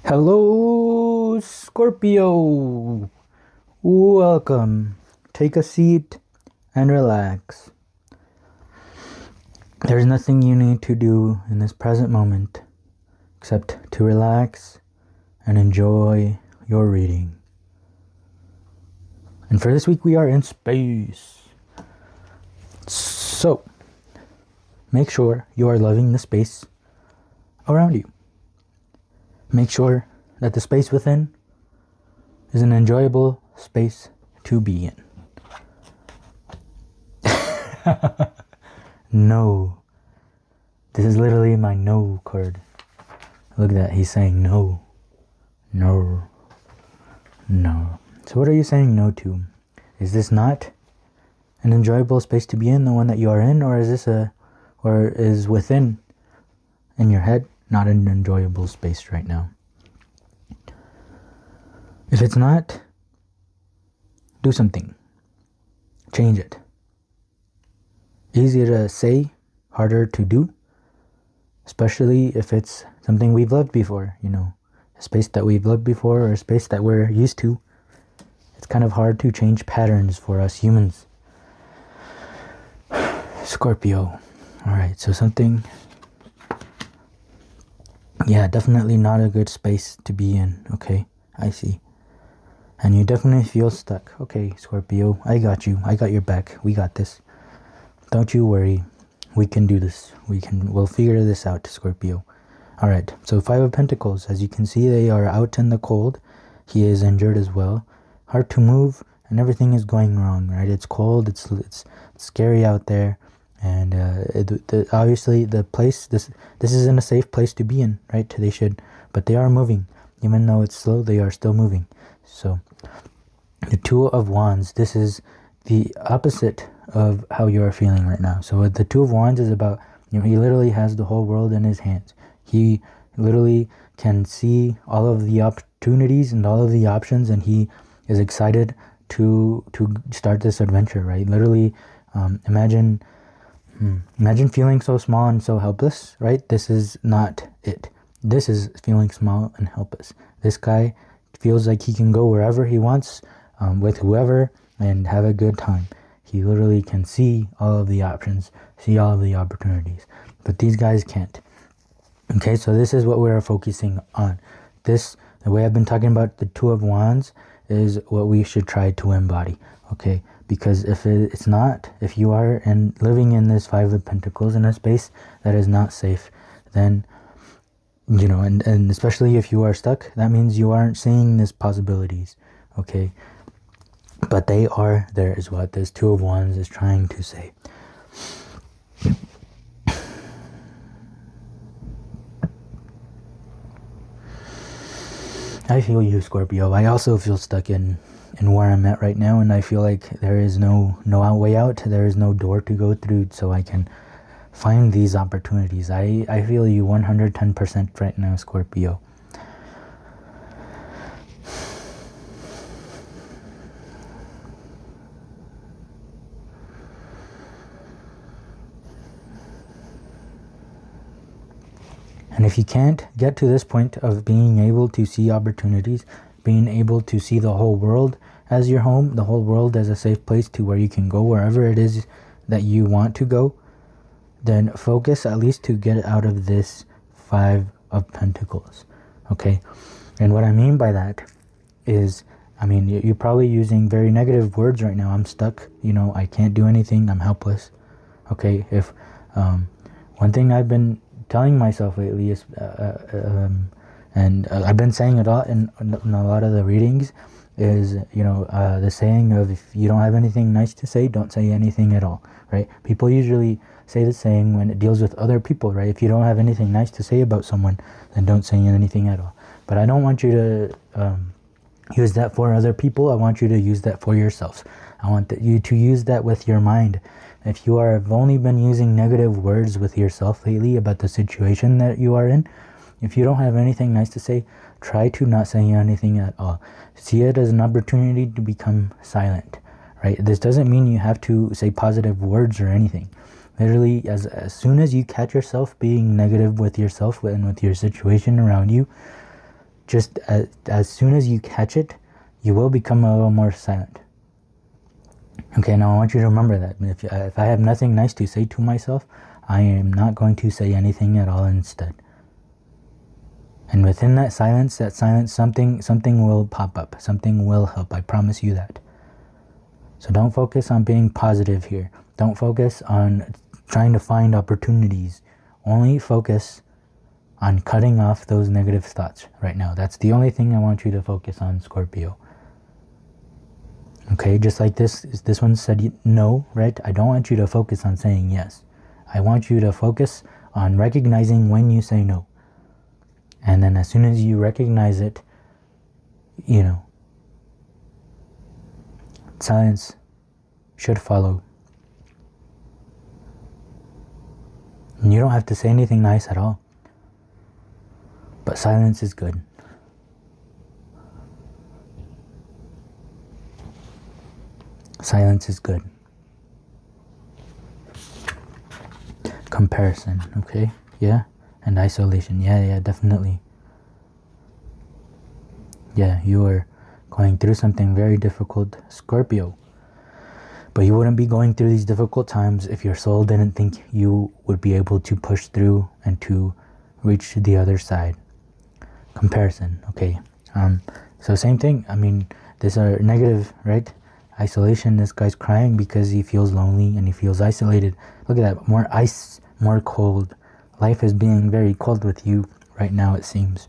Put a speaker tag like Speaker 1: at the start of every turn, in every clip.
Speaker 1: Hello, Scorpio. Welcome. Take a seat and relax. There's nothing you need to do in this present moment except to relax and enjoy your reading. And for this week, we are in space. So, make sure you are loving the space around you. Make sure that the space within is an enjoyable space to be in. No. This is literally my no card. Look at that. He's saying no. No. No. So what are you saying no to? Is this not an enjoyable space to be in, the one that you are in? Or is within, in your head, not an enjoyable space right now? If it's not, do something. Change it. Easier to say, harder to do, especially if it's something we've loved before, a space that we've loved before or a space that we're used to. It's kind of hard to change patterns for us humans. Scorpio. Alright, so something, definitely not a good space to be in, okay? I see. And you definitely feel stuck. Okay, Scorpio, I got you. I got your back. We got this. Don't you worry. We can do this. We'll figure this out, Scorpio. Alright, so Five of Pentacles. As you can see, they are out in the cold. He is injured as well. Hard to move, and everything is going wrong, right? It's cold, it's scary out there. And obviously the place, this isn't a safe place to be in, right? But they are moving. Even though it's slow, they are still moving. So, the Two of Wands, this is the opposite of how you are feeling right now. So the Two of Wands is about, he literally has the whole world in his hands. He literally can see all of the opportunities and all of the options, and he is excited to start this adventure, right? Literally, imagine feeling so small and so helpless, right? This is not it. This is feeling small and helpless. This guy feels like he can go wherever he wants, with whoever, and have a good time. He literally can see all of the options, see all of the opportunities. But these guys can't. Okay, so this is what we're focusing on. The way I've been talking about the Two of Wands is what we should try to embody. Okay, because if you are living in this Five of Pentacles in a space that is not safe, then and especially if you are stuck, that means you aren't seeing these possibilities, okay? But they are there, is what this Two of Wands is trying to say. I feel you, Scorpio. I also feel stuck in where I'm at right now, and I feel like there is no way out. There is no door to go through, so I can find these opportunities. I feel you 110% right now, Scorpio. And if you can't get to this point of being able to see opportunities, being able to see the whole world as your home, the whole world as a safe place to where you can go wherever it is that you want to go, then focus at least to get out of this Five of Pentacles, okay? And what I mean by that is, you're probably using very negative words right now. I'm stuck, I can't do anything, I'm helpless, okay? If one thing I've been telling myself lately is, and I've been saying it a lot in a lot of the readings, is, the saying of, if you don't have anything nice to say, don't say anything at all, right? People usually say the saying when it deals with other people, right? If you don't have anything nice to say about someone, then don't say anything at all. But I don't want you to use that for other people. I want you to use that for yourself. I want you to use that with your mind. If you have only been using negative words with yourself lately about the situation that you are in, if you don't have anything nice to say, try to not say anything at all. See it as an opportunity to become silent, right? This doesn't mean you have to say positive words or anything. Literally, as soon as you catch yourself being negative with yourself and with your situation around you, just as soon as you catch it, you will become a little more silent. Okay, now I want you to remember that. If I have nothing nice to say to myself, I am not going to say anything at all instead. And within that silence, something will pop up. Something will help. I promise you that. So don't focus on being positive here. Don't focus on trying to find opportunities. Only focus on cutting off those negative thoughts right now. That's the only thing I want you to focus on, Scorpio. Okay, just like this one said no, right? I don't want you to focus on saying yes. I want you to focus on recognizing when you say no. And then as soon as you recognize it, you know, silence should follow. And you don't have to say anything nice at all. But silence is good. Silence is good. Comparison, okay? Yeah? And isolation. Yeah, definitely. Yeah, you are going through something very difficult, Scorpio. But you wouldn't be going through these difficult times if your soul didn't think you would be able to push through and to reach the other side. Comparison, okay. So same thing. I mean, these are negative, right? Isolation, this guy's crying because he feels lonely and he feels isolated. Look at that, more ice, more cold. Life is being very cold with you right now, it seems.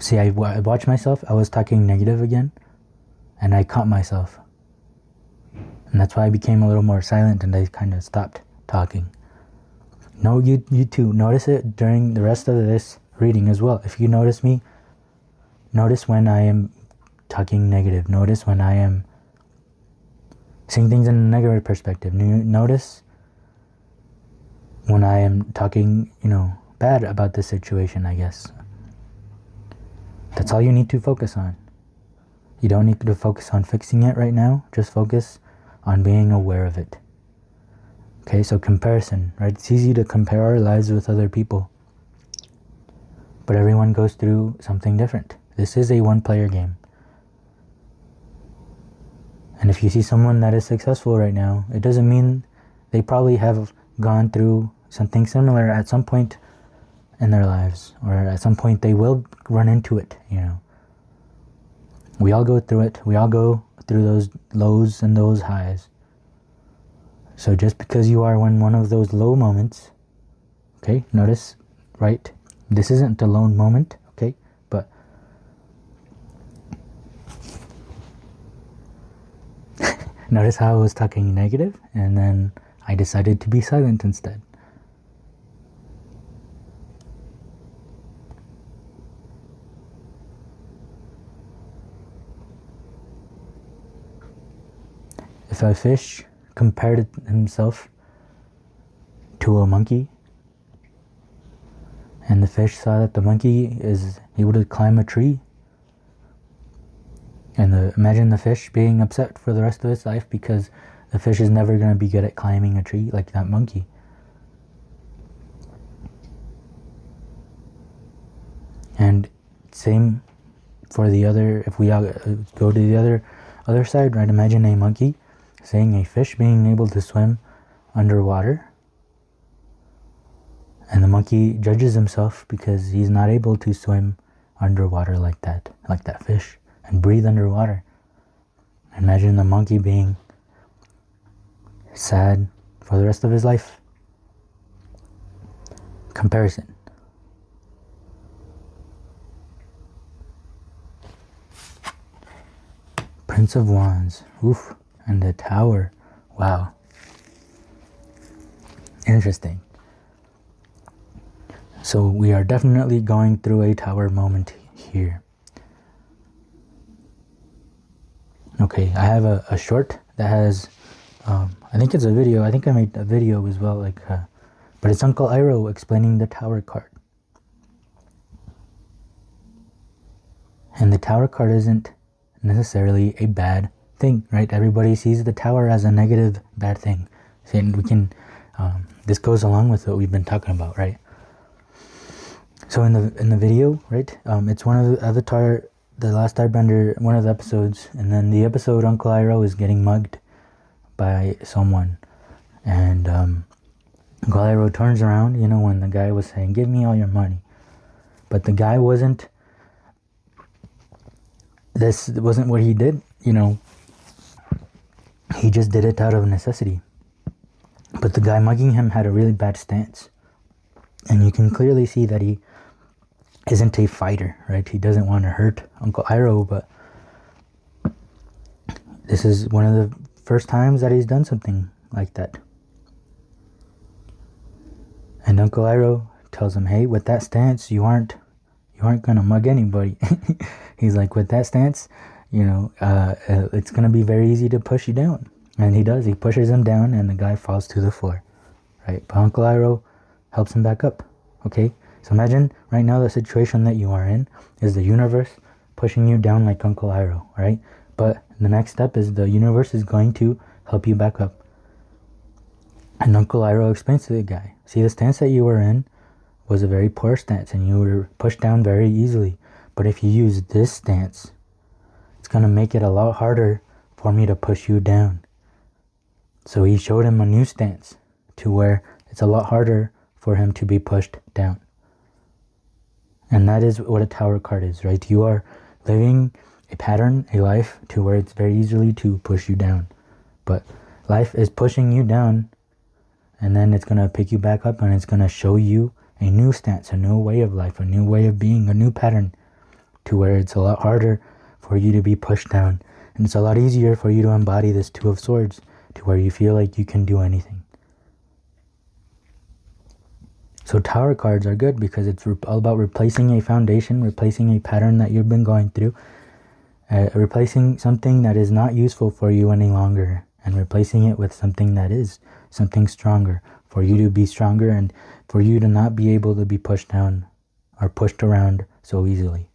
Speaker 1: See, I watched myself. I was talking negative again, and I caught myself. And that's why I became a little more silent and I kind of stopped talking. No, you too. Notice it during the rest of this reading as well. If you notice me, notice when I am talking negative. Notice when I am seeing things in a negative perspective. Notice when I am talking, bad about the situation, I guess. That's all you need to focus on. You don't need to focus on fixing it right now. Just focus on being aware of it. Okay, so comparison, right? It's easy to compare our lives with other people. But everyone goes through something different. This is a one-player game. And if you see someone that is successful right now, it doesn't mean they probably have gone through something similar at some point in their lives, or at some point they will run into it, We all go through it. We all go through those lows and those highs. So just because you are in one of those low moments, okay, notice, right? This isn't a lone moment, okay? But notice how I was talking negative and then I decided to be silent instead. If a fish compared himself to a monkey, and the fish saw that the monkey is able to climb a tree, and imagine the fish being upset for the rest of its life because the fish is never going to be good at climbing a tree like that monkey. And same for the other, if we go to the other side, right? Imagine a monkey seeing a fish being able to swim underwater, and the monkey judges himself because he's not able to swim underwater like that fish, and breathe underwater. Imagine the monkey being sad for the rest of his life. Comparison. Prince of Wands. Oof. And the Tower. Wow. Interesting. So we are definitely going through a Tower moment here. Okay, I have a short that has, I think it's a video. I think I made a video as well, but it's Uncle Iroh explaining the Tower card. And the Tower card isn't necessarily a bad thing, right? Everybody sees the Tower as a negative, bad thing. And we can, this goes along with what we've been talking about, right? So in the video, right? It's one of the Avatar, the Last Airbender, one of the episodes, and then the episode Uncle Iroh is getting mugged by someone, and Uncle Iroh turns around, you know, when the guy was saying, "Give me all your money," but the guy wasn't. This wasn't what he did, you know. He just did it out of necessity. But the guy mugging him had a really bad stance, and you can clearly see that he isn't a fighter, right? He doesn't want to hurt Uncle Iroh, but this is one of the first times that he's done something like that. And Uncle Iroh tells him, "Hey, with that stance, you aren't gonna mug anybody." He's like, "With that stance, you know, it's gonna be very easy to push you down." And he does. He pushes him down, and the guy falls to the floor, right? But Uncle Iroh helps him back up. Okay. So imagine right now the situation that you are in is the universe pushing you down like Uncle Iroh, right? But the next step is the universe is going to help you back up. And Uncle Iroh explains to the guy, "See, the stance that you were in was a very poor stance, and you were pushed down very easily. But if you use this stance, it's going to make it a lot harder for me to push you down." So he showed him a new stance to where it's a lot harder for him to be pushed down. And that is what a Tower card is, right? You are living a pattern, a life, to where it's very easily to push you down. But life is pushing you down, and then it's going to pick you back up, and it's going to show you a new stance, a new way of life, a new way of being, a new pattern, to where it's a lot harder for you to be pushed down. And it's a lot easier for you to embody this Two of Swords, to where you feel like you can do anything. So Tower cards are good because it's all about replacing a foundation, replacing a pattern that you've been going through, replacing something that is not useful for you any longer, and replacing it with something that is, something stronger, for you to be stronger and for you to not be able to be pushed down or pushed around so easily.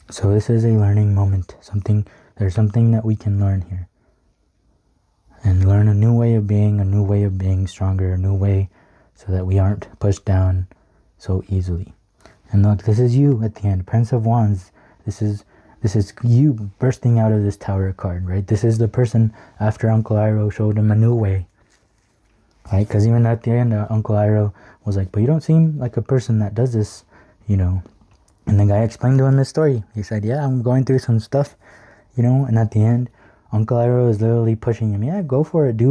Speaker 1: So this is a learning moment. There's something that we can learn here. And learn a new way of being stronger, a new way, so that we aren't pushed down so easily. And look, this is you at the end, Prince of Wands. This is you bursting out of this Tower card, right? This is the person after Uncle Iroh showed him a new way, right? Because even at the end, Uncle Iroh was like, "But you don't seem like a person that does this, you know." And the guy explained to him his story. He said, "Yeah, I'm going through some stuff, you know." And at the end, Uncle Iroh is literally pushing him. "Yeah, go for it.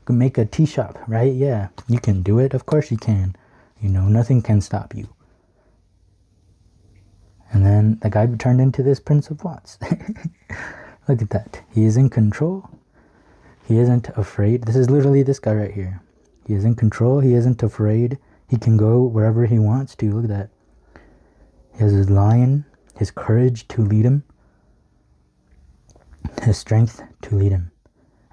Speaker 1: Make a tea shop, right? Yeah, you can do it. Of course you can. You know, nothing can stop you." And then the guy turned into this Prince of Wands. Look at that. He is in control. He isn't afraid. This is literally this guy right here. He is in control. He isn't afraid. He can go wherever he wants to. Look at that. He has his lion, his courage to lead him, his strength to lead him.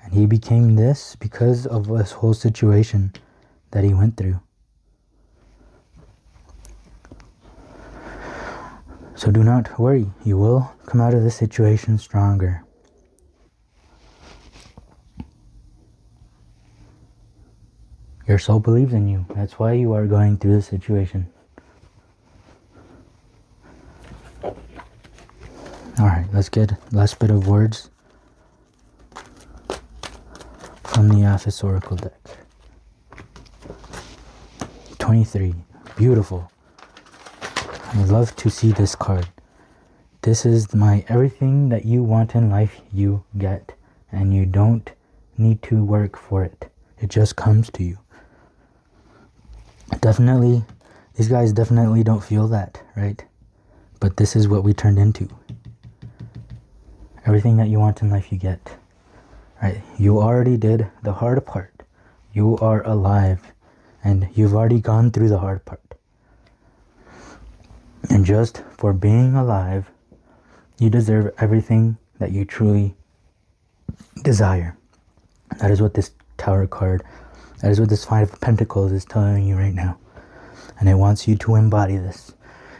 Speaker 1: And he became this because of this whole situation that he went through. So do not worry. You will come out of this situation stronger. Your soul believes in you. That's why you are going through this situation. Alright, let's get last bit of words from the Aphis Oracle deck. 23. Beautiful. I love to see this card. This is my everything that you want in life you get. And you don't need to work for it. It just comes to you. Definitely, these guys definitely don't feel that, right? But this is what we turned into. Everything that you want in life you get. Right? You already did the hard part. You are alive. And you've already gone through the hard part. And just for being alive, you deserve everything that you truly desire. That is what this Tower card, that is what this Five of Pentacles is telling you right now. And it wants you to embody this.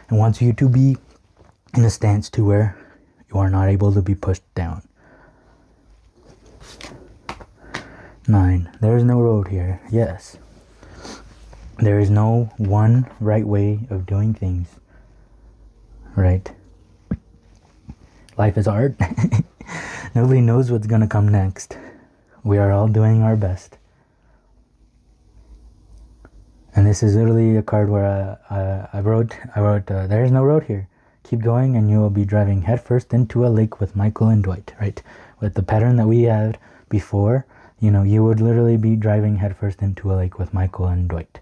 Speaker 1: It wants you to be in a stance to where you are not able to be pushed down. 9. There is no road here. Yes. There is no one right way of doing things, right? Life is art. Nobody knows what's gonna come next. We are all doing our best. And this is literally a card where I wrote, there is no road here. Keep going and you will be driving headfirst into a lake with Michael and Dwight, right? With the pattern that we had before, you know, you would literally be driving headfirst into a lake with Michael and Dwight.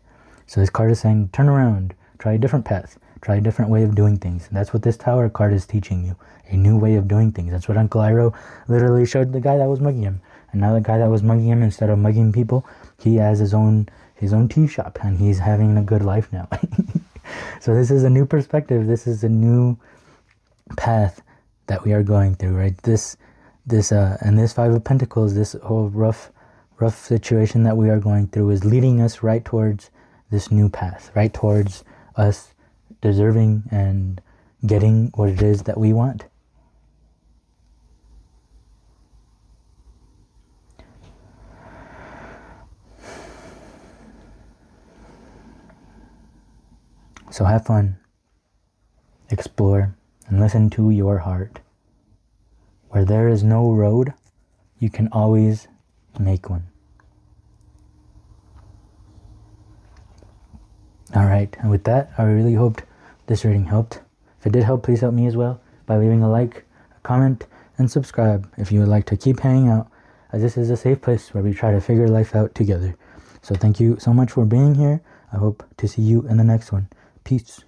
Speaker 1: So this card is saying, turn around, try a different path, try a different way of doing things. And that's what this Tower card is teaching you, a new way of doing things. That's what Uncle Iroh literally showed the guy that was mugging him. And now the guy that was mugging him, instead of mugging people, he has his own tea shop, and he's having a good life now. So this is a new perspective. This is a new path that we are going through, right? And this Five of Pentacles, this whole rough situation that we are going through is leading us right towards this new path, right towards us deserving and getting what it is that we want. So have fun, explore, and listen to your heart. Where there is no road, you can always make one. Alright, and with that, I really hoped this reading helped. If it did help, please help me as well by leaving a like, a comment, and subscribe if you would like to keep hanging out, as this is a safe place where we try to figure life out together. So thank you so much for being here. I hope to see you in the next one. Peace.